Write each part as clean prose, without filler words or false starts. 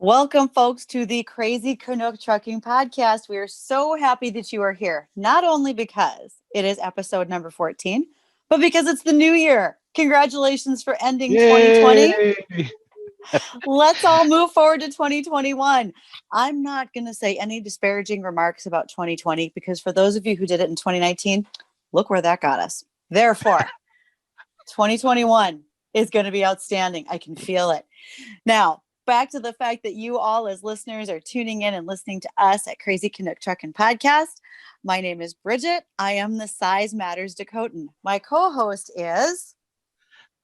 Welcome, folks, to the Crazy Canuck Trucking Podcast. We are so happy that you are here, not only because it is episode number 14, but because it's the new year. Congratulations for ending 2020. Yay! Let's all move forward to 2021. I'm not going to say any disparaging remarks about 2020 because for those of you who did it in 2019, look where that got us. Therefore, 2021 is going to be outstanding. I can feel it. Now, back to the fact that you all as listeners are tuning in and listening to us at Crazy Canuck Trucking Podcast. My name is Bridget. I am the Size Matters Dakotan. My co-host is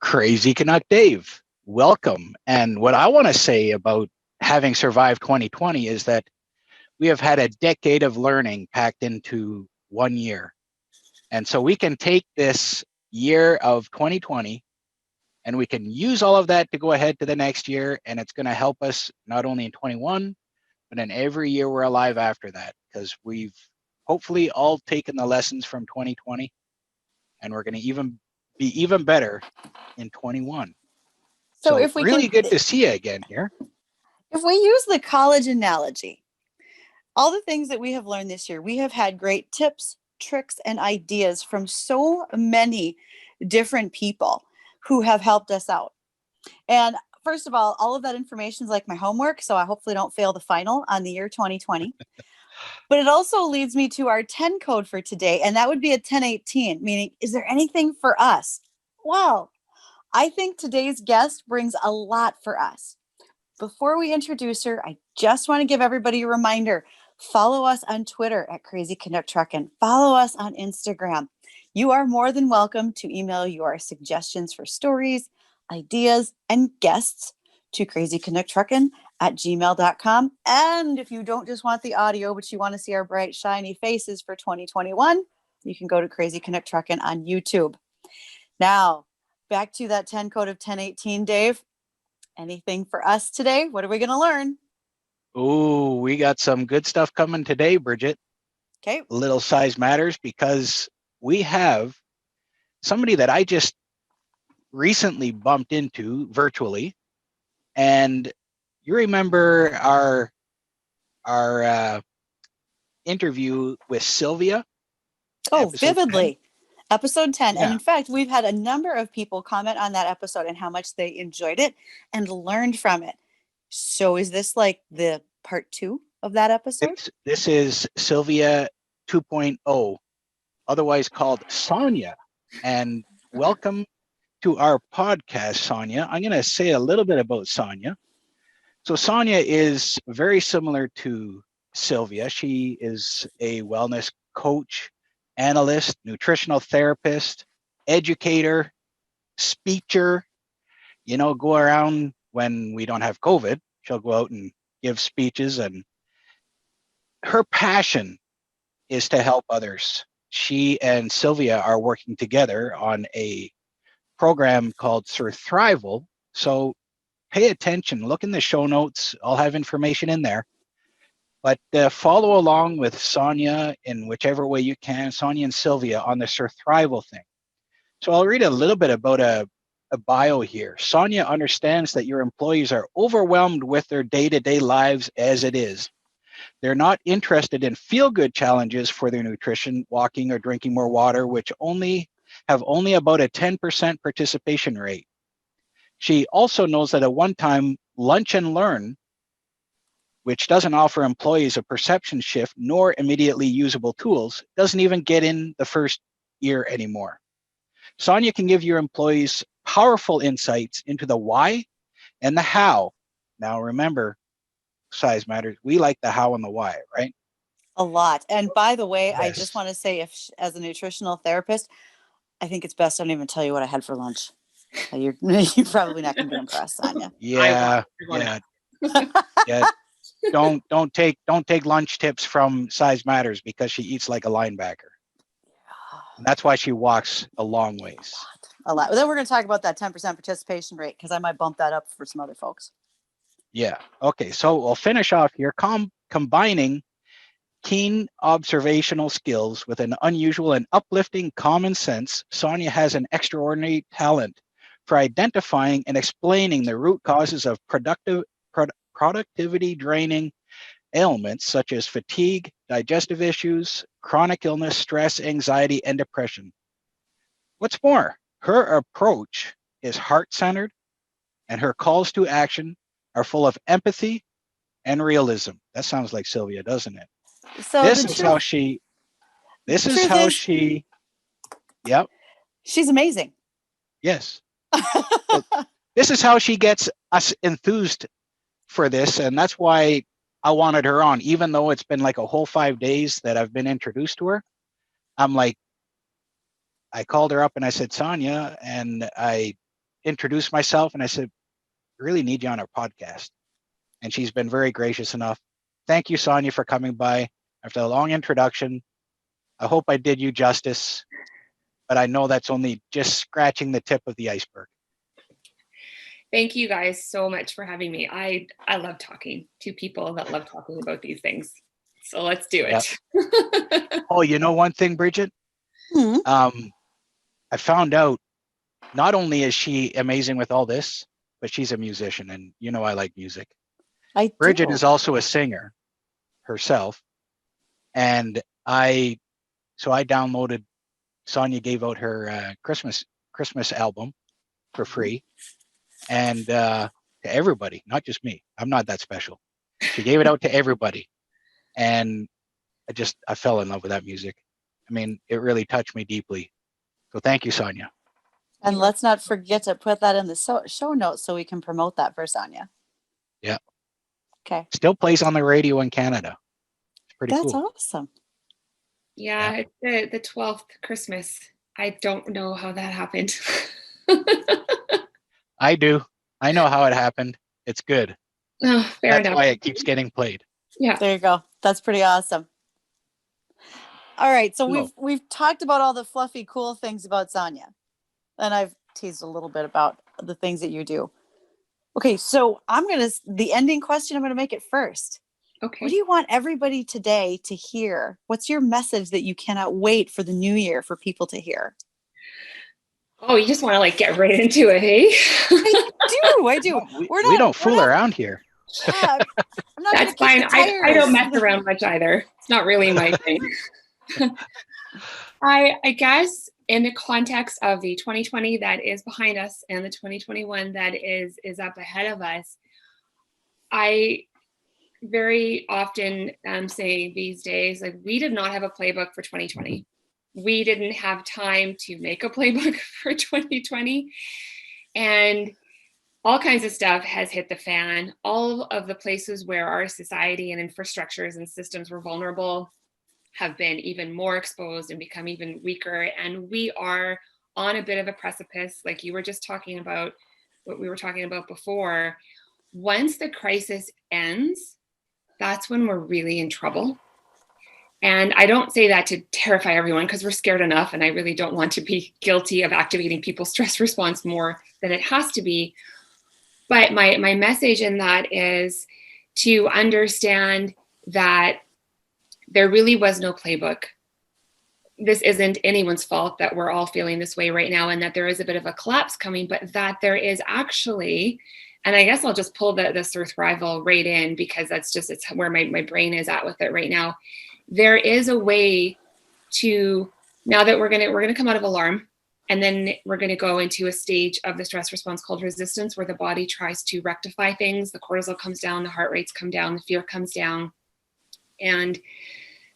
Crazy Canuck Dave. Welcome. And what I want to say about having survived 2020 is that we have had a decade of learning packed into 1 year. And so we can take this year of 2020 and we can use all of that to go ahead to the next year. And it's going to help us not only in 21, but in every year we're alive after that, because we've hopefully all taken the lessons from 2020 and we're going to be even better in 21. so So if we really can good to see you again here. if we use the college analogy, all the things that we have learned this year, we have had great tips, tricks, and ideas from so many different people who have helped us out. And first of all of that information is like my homework, so I hopefully don't fail the final on the year 2020. But it also leads me to our 10 code for today, and that would be a 1018, meaning, is there anything for us? Well, I think today's guest brings a lot for us. Before we introduce her, I just want to give everybody a reminder. Follow us on Twitter at Crazy Canuck Truckin'. Follow us on Instagram. You are more than welcome to email your suggestions for stories, ideas, and guests to crazycanucktruckin@gmail.com. And if you don't just want the audio, but you want to see our bright, shiny faces for 2021, you can go to Crazy Canuck Truckin' on YouTube. Now, back to that 10 code of 1018, Dave. Anything for us today? What are we going to learn? Oh, we got some good stuff coming today, Bridget. Okay. Little size matters because we have somebody that I just recently bumped into virtually. And you remember our interview with Sylvia? Oh, Episode 10? vividly. Episode 10. And Yeah. in fact, we've had a number of people comment on that episode and how much they enjoyed it and learned from it. So is this like the part 2 of that episode? This is Sylvia 2.0, otherwise called Sonia. And welcome to our podcast, Sonia. I'm going to say a little bit about Sonia. So Sonia is very similar to Sylvia. She is a wellness coach, analyst, nutritional therapist, educator, speaker. Go around when we don't have COVID. She'll go out and give speeches, and her passion is to help others. She and Sylvia are working together on a program called Surthrival. So pay attention, look in the show notes. I'll have information in there. But follow along with Sonia in whichever way you can, Sonia and Sylvia, on the Surthrival thing. So I'll read a little bit about a bio here. Sonia understands that your employees are overwhelmed with their day-to-day lives as it is. They're not interested in feel-good challenges for their nutrition, walking or drinking more water, which have only about a 10% participation rate. She also knows that a one-time lunch and learn, which doesn't offer employees a perception shift nor immediately usable tools, doesn't even get in the first year anymore. Sonia can give your employees powerful insights into the why and the how. Now remember, size matters. We like the how and the why, right? A lot. And by the way, I just Yes. want to say, as a nutritional therapist, I think it's best I don't even tell you what I had for lunch. You're probably not going to be impressed, Sonia. Yeah. Yeah. Don't take lunch tips from Size Matters because she eats like a linebacker. And that's why she walks a long ways. A lot. Then we're going to talk about that 10% participation rate because I might bump that up for some other folks. Yeah. Okay. So we'll finish off here. Combining keen observational skills with an unusual and uplifting common sense, Sonia has an extraordinary talent for identifying and explaining the root causes of productivity draining ailments such as fatigue, digestive issues, chronic illness, stress, anxiety, and depression. What's more, her approach is heart-centered, and her calls to action are full of empathy and realism. That sounds like Sylvia, doesn't it? So This is how she, yep, she's amazing. yes. So this is how she gets us enthused for this. And that's why I wanted her on, even though it's been like a whole 5 days that I've been introduced to her. I'm like, I called her up and I said, Sonia, and I introduced myself and I said, I really need you on our podcast. And she's been very gracious enough. Thank you, Sonia, for coming by after a long introduction. I hope I did you justice, but I know that's only just scratching the tip of the iceberg. Thank you guys so much for having me. I love talking to people that love talking about these things. So let's do it. Yep. Oh, you know one thing, Bridget? I found out not only is she amazing with all this, but she's a musician, and you know I like music. Bridget is also a singer herself, and I downloaded. Sonia gave out her Christmas album for free, and to everybody, not just me. I'm not that special. She gave it out to everybody, and I fell in love with that music. I mean, it really touched me deeply. So thank you, Sonia. And let's not forget to put that in the show notes so we can promote that for Sonia. Yeah. Okay. Still plays on the radio in Canada. It's pretty cool. That's awesome. Yeah, it's the 12th Christmas. I don't know how that happened. I do. I know how it happened. It's good. Oh, fair enough. That's why it keeps getting played. Yeah. There you go. That's pretty awesome. All right. So we've talked about all the fluffy, cool things about Sonia. And I've teased a little bit about the things that you do. Okay. So the ending question, I'm going to make it first. Okay. What do you want everybody today to hear? What's your message that you cannot wait for the new year for people to hear? Oh, you just want to like get right into it, hey? I do. We don't fool around here. Yeah, I'm not. That's fine. I don't mess around much either. It's not really my thing. I guess in the context of the 2020 that is behind us and the 2021 that is up ahead of us, I very often am saying these days, like, we did not have a playbook for 2020. We didn't have time to make a playbook for 2020. And all kinds of stuff has hit the fan. All of the places where our society and infrastructures and systems were vulnerable have been even more exposed and become even weaker. And we are on a bit of a precipice, like you were just talking about, what we were talking about before. Once the crisis ends, that's when we're really in trouble. And I don't say that to terrify everyone, because we're scared enough, and I really don't want to be guilty of activating people's stress response more than it has to be. But my message in that is to understand that there really was no playbook. This isn't anyone's fault that we're all feeling this way right now, and that there is a bit of a collapse coming, but that there is actually, and I guess I'll just pull the survival right in, because it's where my brain is at with it right now. There is a way to, now that we're gonna come out of alarm, and then we're gonna go into a stage of the stress response called resistance, where the body tries to rectify things. The cortisol comes down, the heart rates come down, the fear comes down. And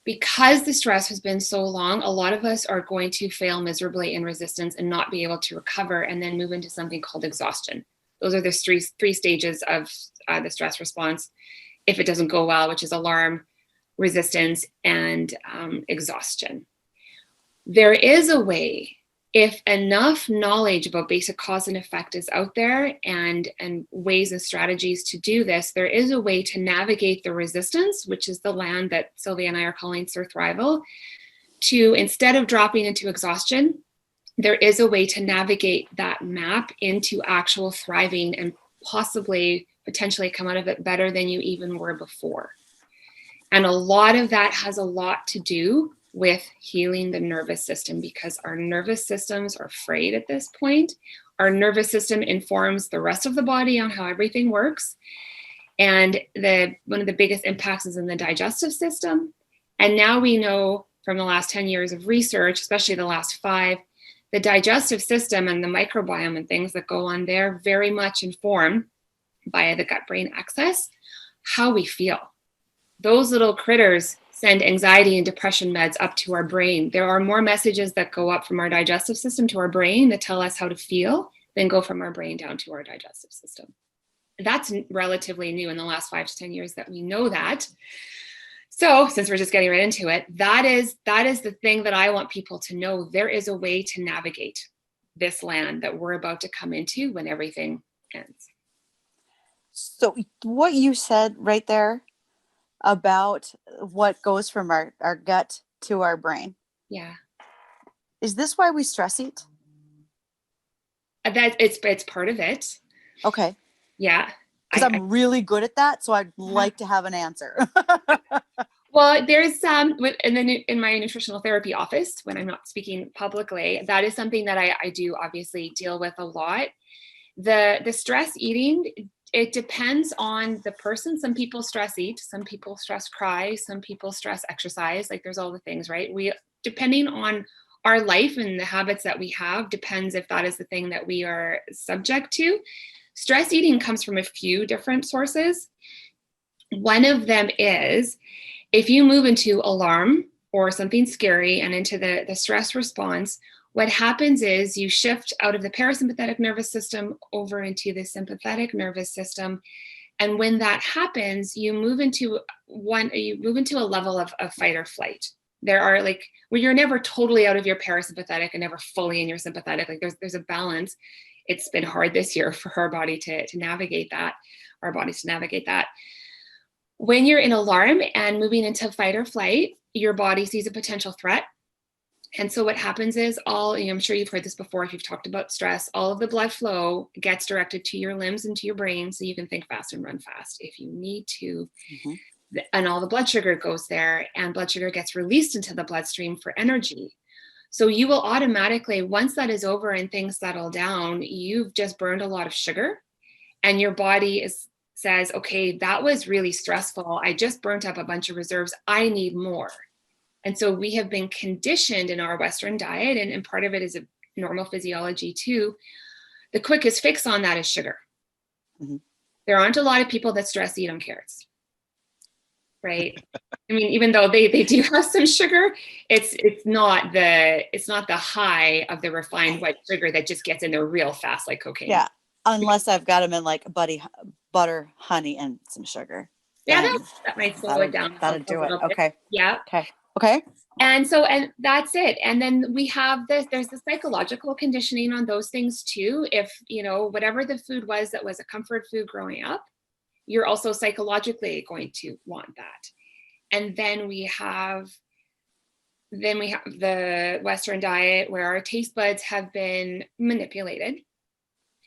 because the stress has been so long, a lot of us are going to fail miserably in resistance and not be able to recover, and then move into something called exhaustion. Those are the three stages of the stress response if it doesn't go well, which is alarm, resistance, and exhaustion. There is a way, if enough knowledge about basic cause and effect is out there, and ways and strategies to do this, there is a way to navigate the resistance, which is the land that Sylvia and I are calling survival, to, instead of dropping into exhaustion, there is a way to navigate that map into actual thriving, and potentially come out of it better than you even were before. And a lot of that has a lot to do with healing the nervous system, because our nervous systems are frayed at this point. Our nervous system informs the rest of the body on how everything works. And one of the biggest impacts is in the digestive system. And now we know from the last 10 years of research, especially the last 5, the digestive system and the microbiome and things that go on there very much inform via the gut-brain axis how we feel. Those little critters send anxiety and depression meds up to our brain. There are more messages that go up from our digestive system to our brain that tell us how to feel than go from our brain down to our digestive system. That's relatively new in the last 5 to 10 years that we know that. So since we're just getting right into it, that is the thing that I want people to know. There is a way to navigate this land that we're about to come into when everything ends. So what you said right there about what goes from our gut to our brain. Yeah. Is this why we stress eat? That it's part of it. Okay. Yeah. Because I'm really good at that, so I'd like to have an answer. Well, there's in my nutritional therapy office, when I'm not speaking publicly, that is something that I do obviously deal with a lot. The stress eating, it depends on the person. Some people stress eat, some people stress cry, some people stress exercise. Like there's all the things, right? Depending on our life and the habits that we have, depends if that is the thing that we are subject to. Stress eating comes from a few different sources. One of them is if you move into alarm or something scary and into the stress response, what happens is you shift out of the parasympathetic nervous system over into the sympathetic nervous system. And when that happens, you move into a level of fight or flight. There are where you're never totally out of your parasympathetic and never fully in your sympathetic. Like there's a balance. It's been hard this year for our body to navigate that, our bodies to navigate that. When you're in alarm and moving into fight or flight, your body sees a potential threat. And so what happens is I'm sure you've heard this before if you've talked about stress, all of the blood flow gets directed to your limbs and to your brain so you can think fast and run fast if you need to. Mm-hmm. And all the blood sugar goes there, and blood sugar gets released into the bloodstream for energy. So you will automatically, once that is over and things settle down, you've just burned a lot of sugar, and your body says, okay, that was really stressful. I just burnt up a bunch of reserves. I need more. And so we have been conditioned in our Western diet, and part of it is a normal physiology too. The quickest fix on that is sugar. Mm-hmm. There aren't a lot of people that stress eat on carrots, right? I mean, even though they do have some sugar, it's not the high of the refined white sugar that just gets in there real fast like cocaine. Yeah, unless I've got them in like butter, honey, and some sugar. Yeah, that might slow it down. That'll do it. Okay. Yeah. Okay. And that's it. And then we have there's the psychological conditioning on those things too. If, whatever the food was that was a comfort food growing up, you're also psychologically going to want that. And then we have the Western diet where our taste buds have been manipulated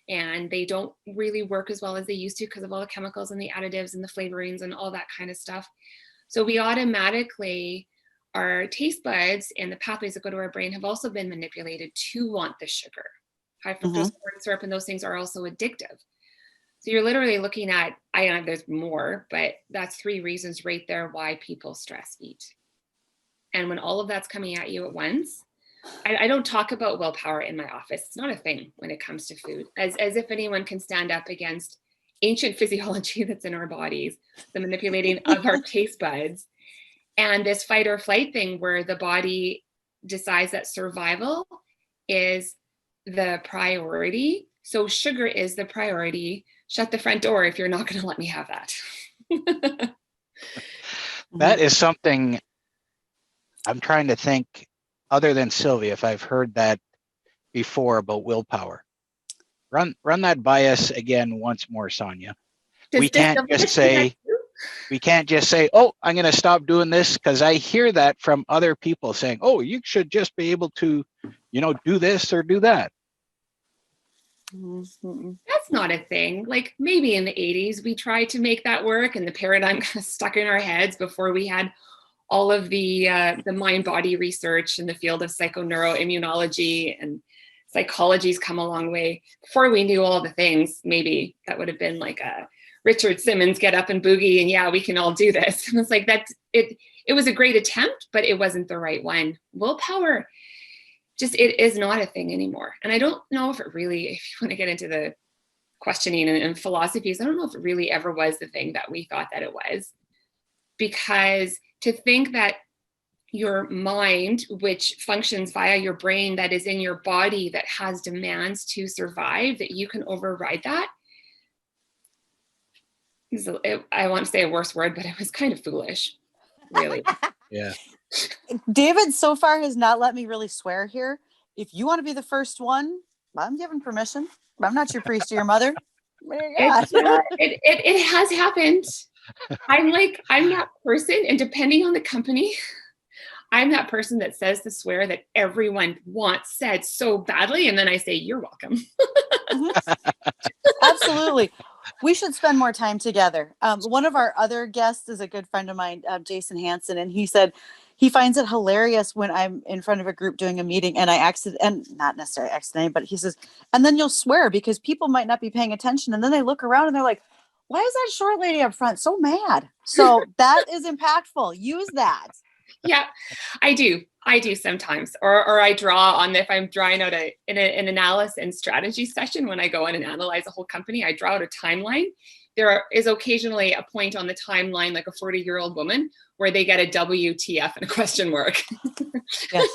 and they don't really work as well as they used to because of all the chemicals and the additives and the flavorings and all that kind of stuff. So we automatically, our taste buds and the pathways that go to our brain have also been manipulated to want the sugar. High fructose corn syrup and those things are also addictive. So you're literally looking at, I know there's more, but that's 3 reasons right there why people stress eat. And when all of that's coming at you at once, I don't talk about willpower in my office. It's not a thing when it comes to food, as if anyone can stand up against ancient physiology that's in our bodies, the manipulating of our taste buds, and this fight or flight thing where the body decides that survival is the priority. So sugar is the priority. Shut the front door if you're not going to let me have that. That is something I'm trying to think, other than Sylvia, if I've heard that before about willpower. Run that by us again once more, Sonia. We can't just say, oh, I'm going to stop doing this, because I hear that from other people saying, oh, you should just be able to, do this or do that. That's not a thing. Like maybe in the 80s, we tried to make that work and the paradigm kind of stuck in our heads before we had all of the mind-body research in the field of psychoneuroimmunology, and psychology's come a long way. Before we knew all the things, maybe that would have been like a Richard Simmons get up and boogie and yeah, we can all do this. And it's like it was a great attempt, but it wasn't the right one. Willpower, just, it is not a thing anymore. And I don't know if it really, if you want to get into the questioning and philosophies, I don't know if it really ever was the thing that we thought that it was. Because to think that your mind, which functions via your brain, that is in your body, that has demands to survive, that you can override that. I want to say a worse word, but it was kind of foolish, really. Yeah. David so far has not let me really swear here. If you want to be the first one, I'm given permission. I'm not your priest or your mother. It has happened. I'm that person, and depending on the company, I'm that person that says the swear that everyone wants said so badly, and then I say, you're welcome. Absolutely. We should spend more time together. One of our other guests is a good friend of mine, Jason Hansen, and he said he finds it hilarious when I'm in front of a group doing a meeting and not necessarily accidentally, but he says, and then you'll swear because people might not be paying attention. And then they look around and they're like, why is that short lady up front so mad? So that is impactful. Use that. Yeah, I do sometimes, or I draw on, if I'm drawing out an analysis and strategy session, when I go in and analyze a whole company, I draw out a timeline. Is occasionally a point on the timeline, like a 40-year-old woman, where they get a WTF and a question mark. Yes.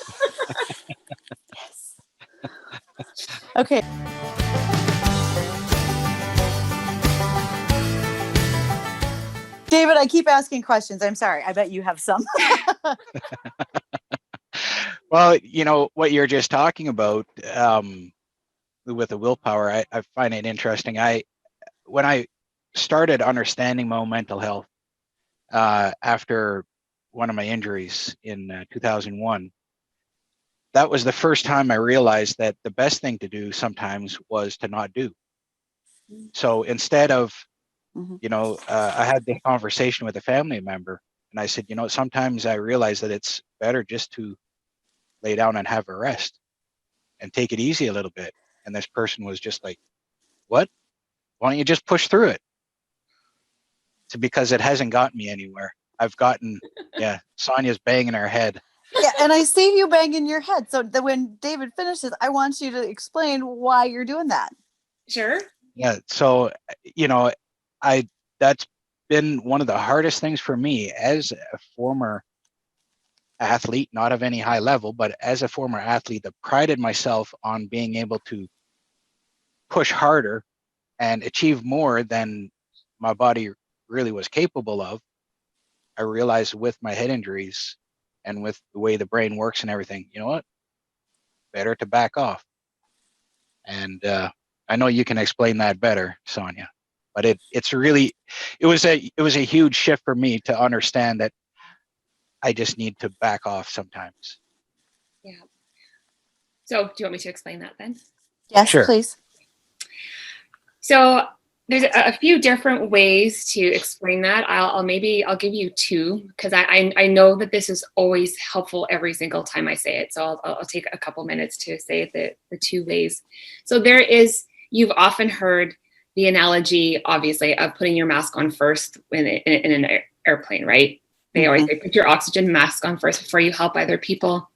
Yes. Okay. David, I keep asking questions. I'm sorry. I bet you have some. Well, what you're just talking about with the willpower, I find it interesting. When I started understanding my own mental health after one of my injuries in 2001, that was the first time I realized that the best thing to do sometimes was to not do. So instead of, I had this conversation with a family member, and I said, sometimes I realize that it's better just to lay down and have a rest and take it easy a little bit. And this person was just like, what? Why don't you just push through it? So because it hasn't gotten me anywhere. I've gotten, Sonia's banging her head. Yeah, and I see you banging your head. So when David finishes, I want you to explain why you're doing that. Sure. Yeah. So, that's been one of the hardest things for me as a former athlete, not of any high level, but as a former athlete that prided myself on being able to push harder and achieve more than my body really was capable of. I realized with my head injuries and with the way the brain works and everything, you know what? Better to back off. And I know you can explain that better, Sonia, but it was a huge shift for me to understand that I just need to back off sometimes. Yeah. So do you want me to explain that then? Yes, sure. Please. So there's a few different ways to explain that. I'll give you two, because I know that this is always helpful every single time I say it. So I'll take a couple minutes to say the two ways. So you've often heard the analogy, obviously, of putting your mask on first in an airplane, right? They always say, put your oxygen mask on first before you help other people.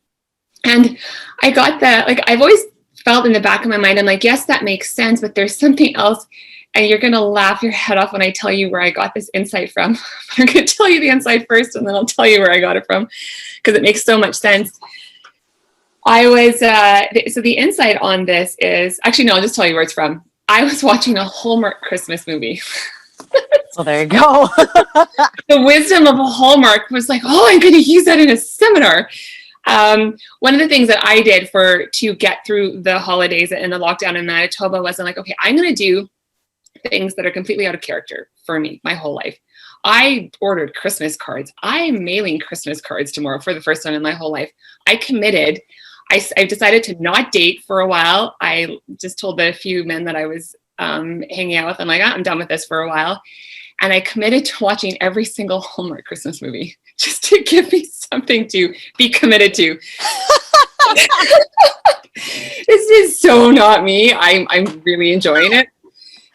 And I got that, I've always felt in the back of my mind, I'm like, yes, that makes sense, but there's something else. And you're going to laugh your head off when I tell you where I got this insight from. I'm going to tell you the insight first, and then I'll tell you where I got it from, because it makes so much sense. So the insight on this is, actually, no, I'll just tell you where it's from. I was watching a Hallmark Christmas movie. So there you go. The wisdom of a Hallmark was like, oh, I'm going to use that in a seminar. One of the things that I did to get through the holidays and the lockdown in Manitoba was I'm like, okay, I'm going to do things that are completely out of character for me my whole life. I ordered Christmas cards. I'm mailing Christmas cards tomorrow for the first time in my whole life. I committed. I decided to not date for a while. I just told the few men that I was hanging out with, I'm like, I'm done with this for a while. And I committed to watching every single Hallmark Christmas movie just to give me something to be committed to. This is so not me. I'm really enjoying it.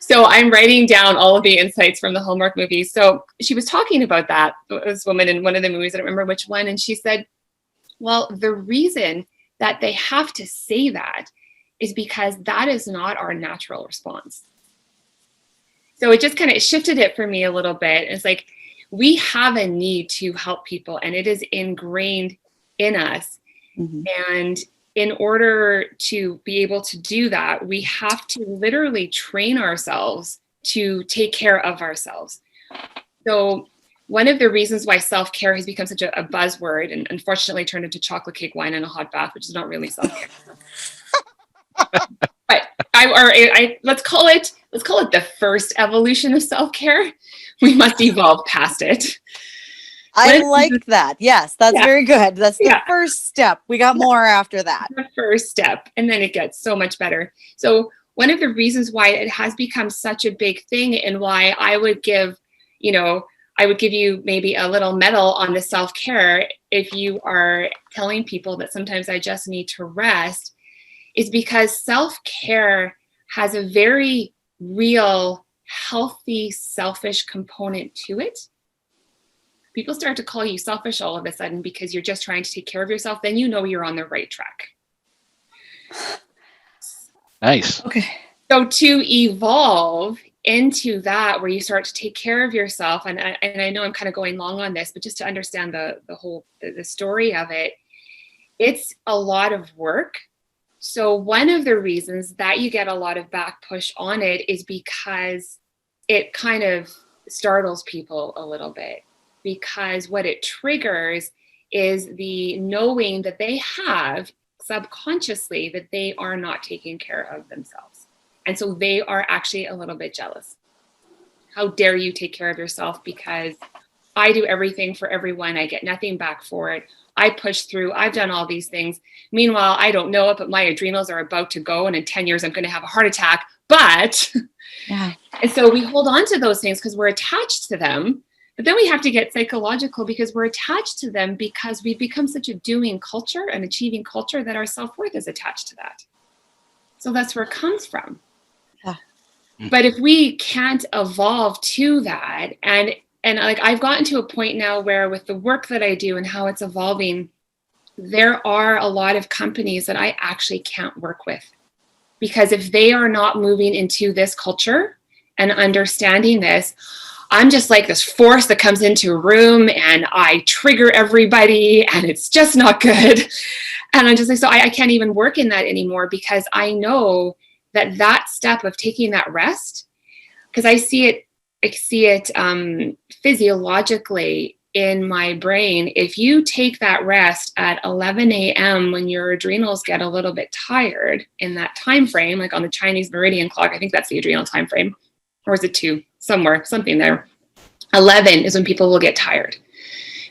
So I'm writing down all of the insights from the Hallmark movies. So she was talking about that, this woman in one of the movies, I don't remember which one. And she said, well, the reason that they have to say that is because that is not our natural response. So it just kind of shifted it for me a little bit. It's like, we have a need to help people, and it is ingrained in us. Mm-hmm. And in order to be able to do that, we have to literally train ourselves to take care of ourselves. So one of the reasons why self-care has become such a buzzword, and unfortunately turned into chocolate cake, wine, and a hot bath, which is not really self-care. But let's call it the first evolution of self-care. We must evolve past it. I like that. Yes, that's very good. That's the first step. We got more after that. The first step, and then it gets so much better. So one of the reasons why it has become such a big thing, and why I would give you maybe a little medal on the self-care if you are telling people that sometimes I just need to rest, is because self-care has a very real, healthy, selfish component to it. People start to call you selfish all of a sudden because you're just trying to take care of yourself, then you know you're on the right track. Nice. Okay. So to evolve into that, where you start to take care of yourself, and I know I'm kind of going long on this, but just to understand the whole story of it, it's a lot of work. So one of the reasons that you get a lot of back push on it is because it kind of startles people a little bit, because what it triggers is the knowing that they have subconsciously that they are not taking care of themselves. And so they are actually a little bit jealous. How dare you take care of yourself, because I do everything for everyone. I get nothing back for it. I push through. I've done all these things. Meanwhile, I don't know it, but my adrenals are about to go, and in 10 years, I'm going to have a heart attack. But, and so we hold on to those things because we're attached to them. But then we have to get psychological, because we're attached to them because we've become such a doing culture, an achieving culture, that our self-worth is attached to that. So that's where it comes from. Yeah. But if we can't evolve to that, and like I've gotten to a point now where with the work that I do and how it's evolving, there are a lot of companies that I actually can't work with, because if they are not moving into this culture and understanding this, I'm just like this force that comes into a room and I trigger everybody, and it's just not good. And I'm just like, so I can't even work in that anymore, because I know that step of taking that rest, because I see it physiologically in my brain. If you take that rest at 11 a.m. when your adrenals get a little bit tired in that time frame, like on the Chinese meridian clock, I think that's the adrenal time frame, or is it 2? Somewhere, something there. 11 is when people will get tired,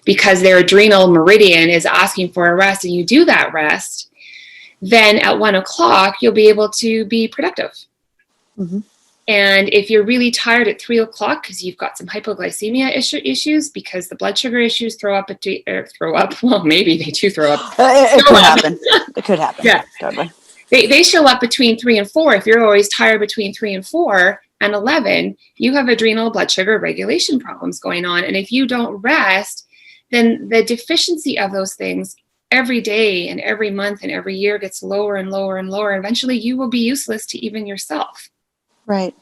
because their adrenal meridian is asking for a rest, and you do that rest, then at 1 o'clock, you'll be able to be productive. Mm-hmm. And if you're really tired at 3 o'clock because you've got some hypoglycemia issues, because the blood sugar issues well, maybe they do throw up. It could happen. It could happen. Yeah. Totally. They show up between 3 and 4. If you're always tired between 3 and 4 and 11, you have adrenal blood sugar regulation problems going on. And if you don't rest, then the deficiency of those things every day and every month and every year gets lower and lower and lower. Eventually, you will be useless to even yourself. Right.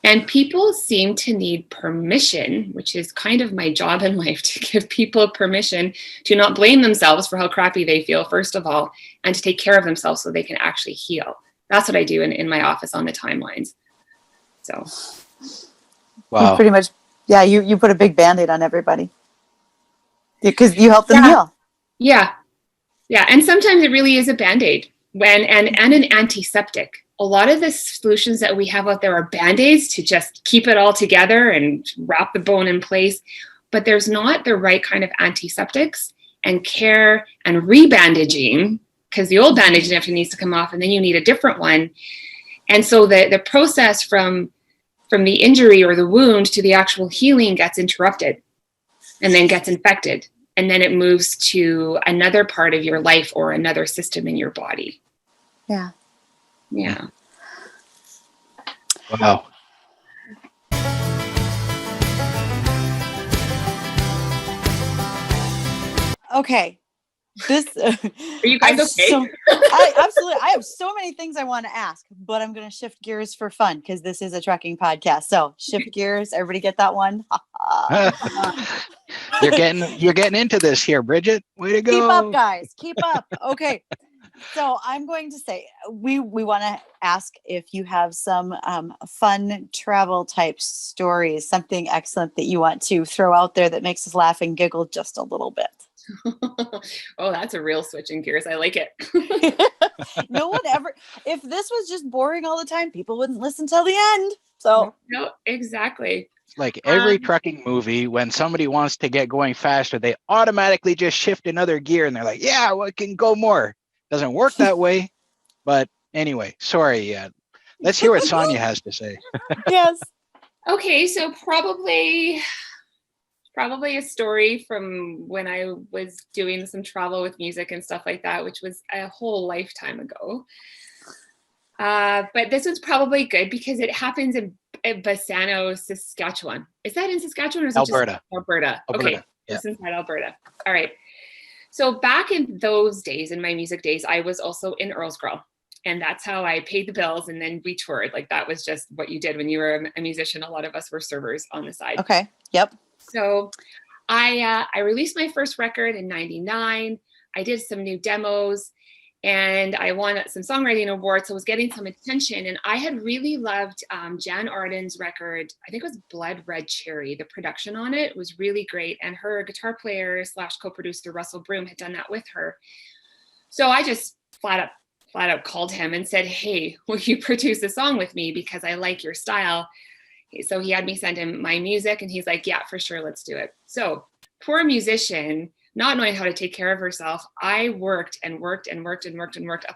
And people seem to need permission, which is kind of my job in life, to give people permission to not blame themselves for how crappy they feel, first of all, and to take care of themselves so they can actually heal. That's what I do in my office on the timelines. So. Wow. You pretty much, you put a big Band-Aid on everybody, because you help them heal. Yeah. Yeah. And sometimes it really is a Band-Aid and an antiseptic. A lot of the solutions that we have out there are Band-Aids to just keep it all together and wrap the bone in place. But there's not the right kind of antiseptics and care and rebandaging, because the old bandage needs to come off, and then you need a different one. And so the process from the injury or the wound to the actual healing gets interrupted, and then gets infected. And then it moves to another part of your life or another system in your body. Yeah. Yeah. Wow. Okay. This Are you guys okay? I have so many things I want to ask, but I'm going to shift gears for fun because this is a trucking podcast. So shift gears. Everybody get that one? You're getting into this here, Bridget. Way to go. Keep up, guys. Keep up. Okay. So I'm going to say we want to ask if you have some fun travel type stories, something excellent that you want to throw out there that makes us laugh and giggle just a little bit. Oh, that's a real switch in gears. I like it. No one ever, if this was just boring all the time, people wouldn't listen till the end. So no, exactly. Like every trucking movie, when somebody wants to get going faster, they automatically just shift another gear and they're like, yeah, well, it can go more. Doesn't work that way. But anyway, sorry. Let's hear what Sonia has to say. Yes. Okay, so probably a story from when I was doing some travel with music and stuff like that, which was a whole lifetime ago. But this one's probably good because it happens in Bassano, Saskatchewan. Is that in Saskatchewan or is Alberta? It just Alberta? Okay, Yeah. It's inside Alberta. All right. So back in those days, in my music days, I was also in Earl's Girl. And that's how I paid the bills. And then we toured. Like that was just what you did when you were a musician. A lot of us were servers on the side. Okay. Yep. So I released my first record in '99. I did some new demos and I won some songwriting awards. So I was getting some attention. And I had really loved Jan Arden's record. I think it was Blood Red Cherry. The production on it was really great. And her guitar player / co-producer, Russell Broom, had done that with her. So I just flat out called him and said, hey, will you produce a song with me? Because I like your style. So he had me send him my music and he's like, yeah, for sure. Let's do it. So poor musician, not knowing how to take care of herself, I worked up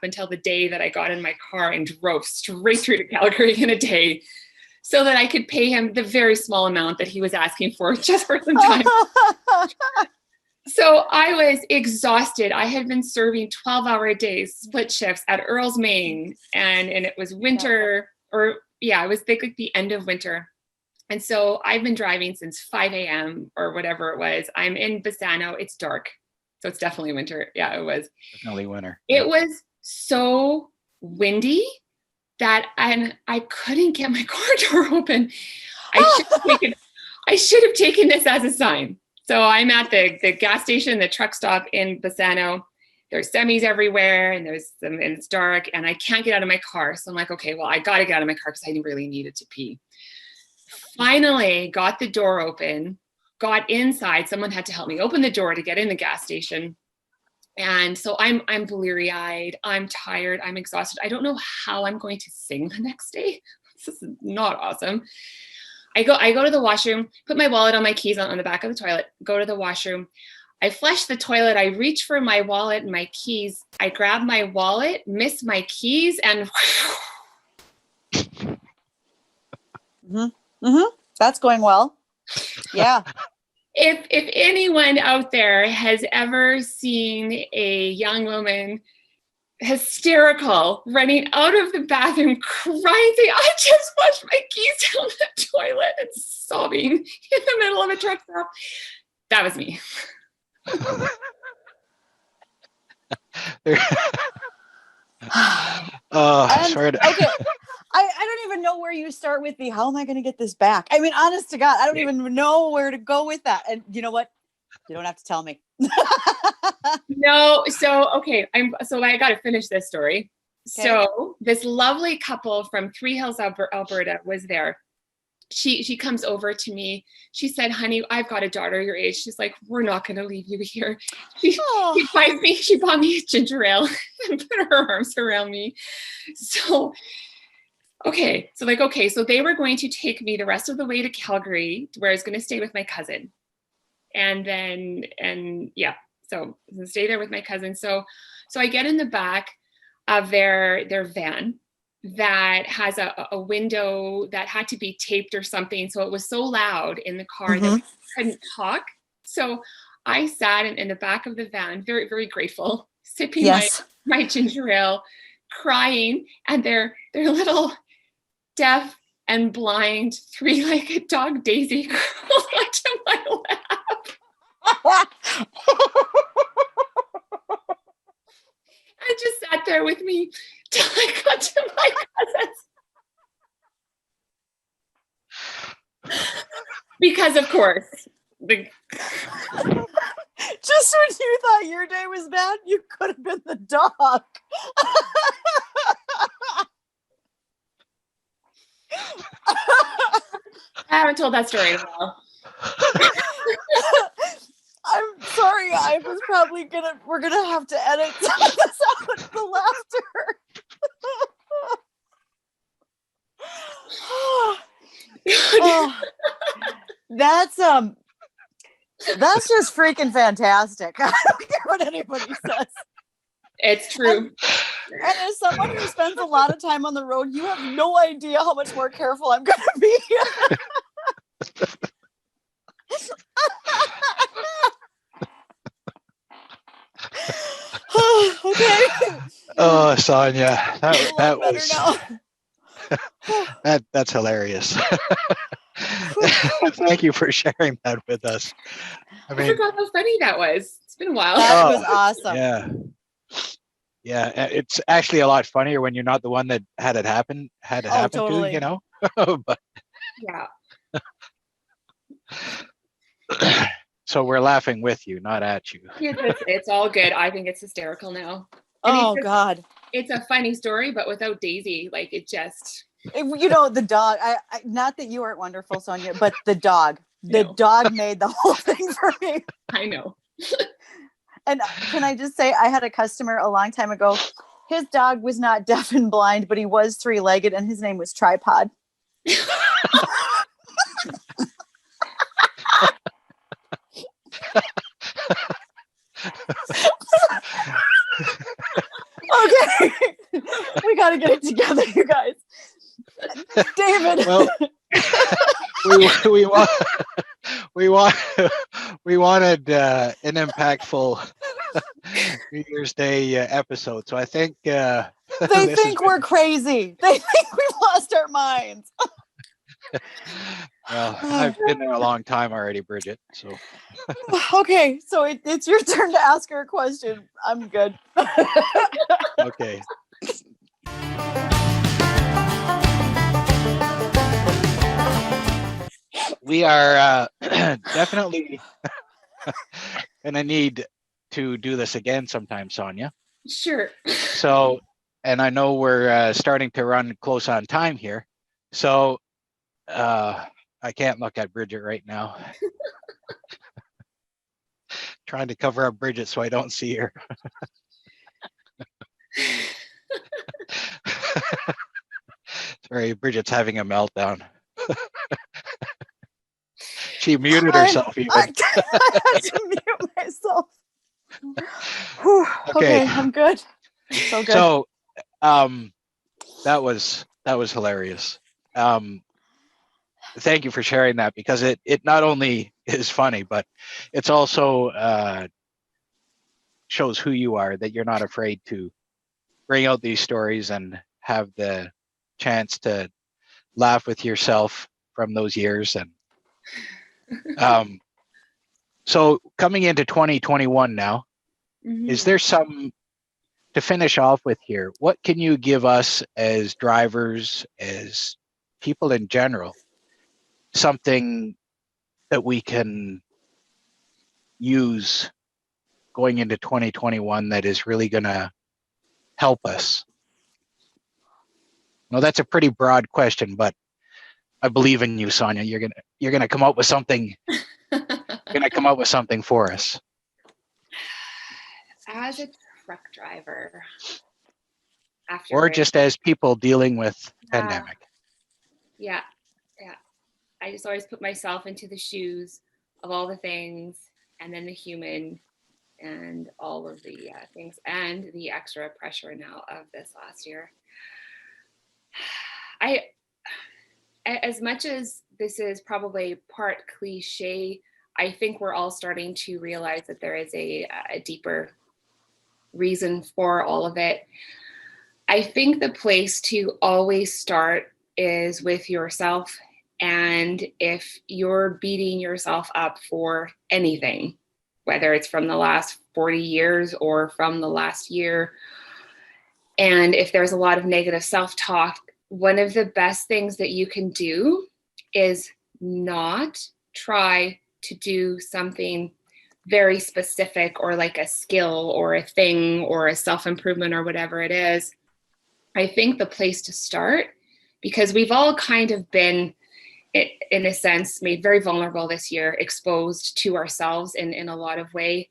until the day that I got in my car and drove straight through to Calgary in a day so that I could pay him the very small amount that he was asking for just for some time. So I was exhausted. I had been serving 12-hour days, split shifts at Earl's, Maine, and it was winter, it was like the end of winter. And so I've been driving since 5 a.m. or whatever it was. I'm in Bassano. It's dark. So it's definitely winter. Yeah, it was. Definitely winter. It was so windy that I couldn't get my car door open. I should have taken this as a sign. So I'm at the gas station, the truck stop in Bassano. There's semis everywhere and and it's dark and I can't get out of my car. So I'm like, okay, well, I got to get out of my car because I really needed to pee. Finally got the door open, got inside. Someone had to help me open the door to get in the gas station. And so I'm bleary-eyed. I'm tired. I'm exhausted. I don't know how I'm going to sing the next day. This is not awesome. I go to the washroom, put my wallet on my keys on the back of the toilet, go to the washroom. I flush the toilet. I reach for my wallet and my keys. I grab my wallet, miss my keys, and that's going well. Yeah. If anyone out there has ever seen a young woman hysterical running out of the bathroom crying, saying, I just flushed my keys down the toilet and sobbing in the middle of a truck stop, that was me. Sorry to... Okay. I don't even know where you start with the, how am I going to get this back? I mean, honest to God, I don't even know where to go with that. And you know what? You don't have to tell me. No. So, okay. I got to finish this story. Okay. So this lovely couple from Three Hills, Alberta was there. She comes over to me. She said, honey, I've got a daughter your age. She's like, we're not going to leave you here. She bought me a ginger ale and put her arms around me. So, okay. So they were going to take me the rest of the way to Calgary, where I was going to stay with my cousin. So I was going to stay there with my cousin. So I get in the back of their van that has a window that had to be taped or something. So it was so loud in the car that we couldn't talk. So I sat in the back of the van, very, very grateful, sipping my ginger ale, crying, and their little deaf and blind three-legged dog Daisy curled onto my lap. And just sat there with me till I got to my cousins. Because of course, just when you thought your day was bad, you could have been the dog. I haven't told that story in a while. I'm sorry. We're gonna have to edit some of this out, the laughter. Oh, that's just freaking fantastic. I don't care what anybody says. It's true. And as someone who spends a lot of time on the road, you have no idea how much more careful I'm going to be. Okay. Oh, Sonia, that was that's hilarious. Thank you for sharing that with us. I forgot how funny that was. It's been a while. That was awesome. Yeah, it's actually a lot funnier when you're not the one that had it happen totally. to, you know. But yeah. So we're laughing with you, not at you. It's all good. I think it's hysterical now. And God. It's a funny story, but without Daisy, like it just... You know, the dog, I not that you aren't wonderful, Sonia, but the dog made the whole thing for me. I know. And can I just say, I had a customer a long time ago. His dog was not deaf and blind, but he was three-legged, and his name was Tripod. Okay, we got to get it together, you guys. David. Well, we wanted an impactful New Year's Day episode. So I think they think we're crazy. They think we lost our minds. Well, I've been there a long time already, Bridget. So okay, so it's your turn to ask her a question. I'm good. Okay. We are definitely gonna need to do this again sometime, Sonia. Sure. So, and I know we're starting to run close on time here. So I can't look at Bridget right now. Trying to cover up Bridget so I don't see her. Sorry, Bridget's having a meltdown. She muted herself even. I had to mute myself. Whew, okay, I'm good. So good. So that was hilarious. Thank you for sharing that, because it not only is funny, but it's also shows who you are, that you're not afraid to bring out these stories and have the chance to laugh with yourself from those years. And so coming into 2021 now, is there some, to finish off with here, what can you give us as drivers, as people in general, something that we can use going into 2021 that is really going to help us? No, that's a pretty broad question, but I believe in you, Sonia. You're gonna come up with something. You're gonna come up with something for us. As a truck driver, or just as people dealing with pandemic. Yeah. I just always put myself into the shoes of all the things, and then the human, and all of the things, and the extra pressure now of this last year. As much as this is probably part cliche, I think we're all starting to realize that there is a deeper reason for all of it. I think the place to always start is with yourself. And if you're beating yourself up for anything, whether it's from the last 40 years or from the last year, and if there's a lot of negative self-talk, one of the best things that you can do is not try to do something very specific or like a skill or a thing or a self-improvement or whatever it is. I think the place to start, because we've all kind of been, in a sense, made very vulnerable this year, exposed to ourselves in a lot of way.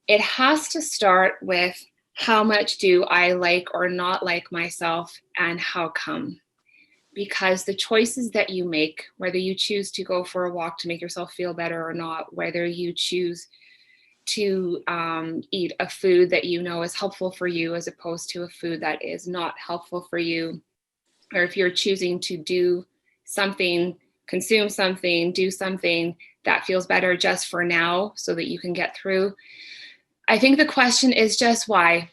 It has to start with, how much do I like or not like myself, and how come? Because the choices that you make, whether you choose to go for a walk to make yourself feel better or not, whether you choose to eat a food that you know is helpful for you as opposed to a food that is not helpful for you, or if you're choosing to do something, consume something, do something that feels better just for now so that you can get through. I think the question is just why,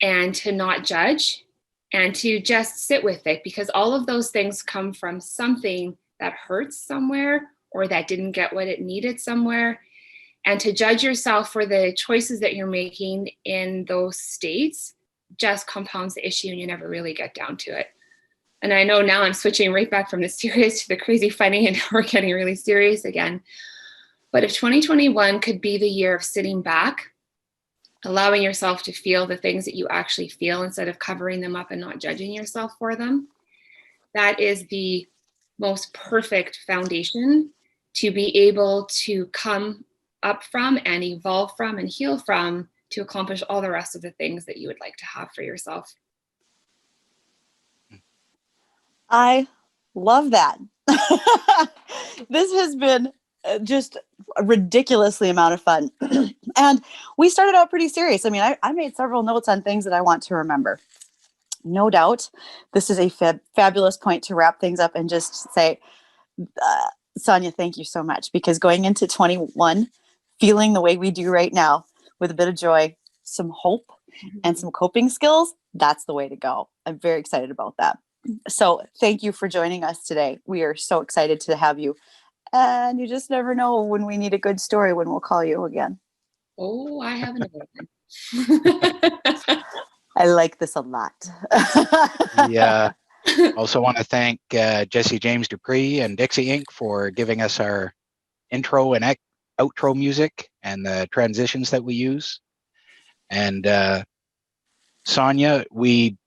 and to not judge and to just sit with it, because all of those things come from something that hurts somewhere or that didn't get what it needed somewhere. And to judge yourself for the choices that you're making in those states just compounds the issue, and you never really get down to it. And I know now I'm switching right back from the serious to the crazy funny, and we're getting really serious again. But if 2021 could be the year of sitting back, allowing yourself to feel the things that you actually feel instead of covering them up and not judging yourself for them, that is the most perfect foundation to be able to come up from and evolve from and heal from to accomplish all the rest of the things that you would like to have for yourself. I love that. This has been just a ridiculously amount of fun. And we started out pretty serious. I mean, I made several notes on things that I want to remember. No doubt, this is a fabulous point to wrap things up and just say, Sonia, thank you so much, because going into 21, feeling the way we do right now with a bit of joy, some hope, and some coping skills, that's the way to go. I'm very excited about that. So thank you for joining us today. We are so excited to have you. And you just never know when we need a good story, when we'll call you again. Oh, I have another one. I like this a lot. Yeah. Also want to thank James Dupree and Dixie Inc. for giving us our intro and outro music and the transitions that we use. And Sonia, we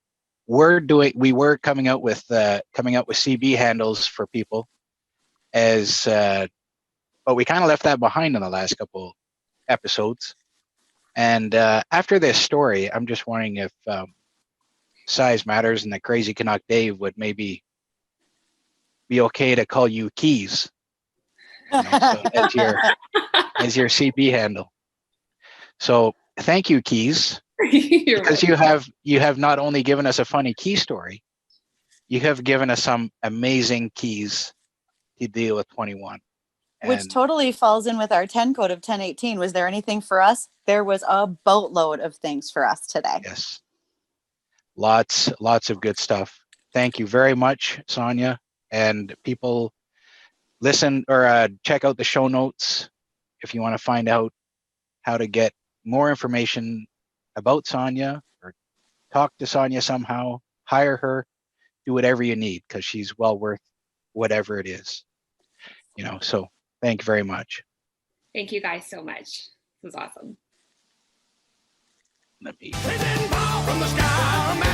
were coming out with CB handles for people, but we kind of left that behind in the last couple episodes. And after this story, I'm just wondering if Size Matters and the Crazy Canuck Dave would maybe be okay to call you Keys, so as your CB handle. So thank you, Keys, because you have not only given us a funny key story, you have given us some amazing keys to deal with 21. Which totally falls in with our 10 code of 1018. Was there anything for us? There was a boatload of things for us today. Yes. Lots of good stuff. Thank you very much, Sonia. And people, listen or check out the show notes if you want to find out how to get more information about Sonia, or talk to Sonia somehow, hire her, do whatever you need, because she's well worth whatever it is. So thank you very much. Thank you guys so much. This was awesome. Let me. They didn't fall from the sky.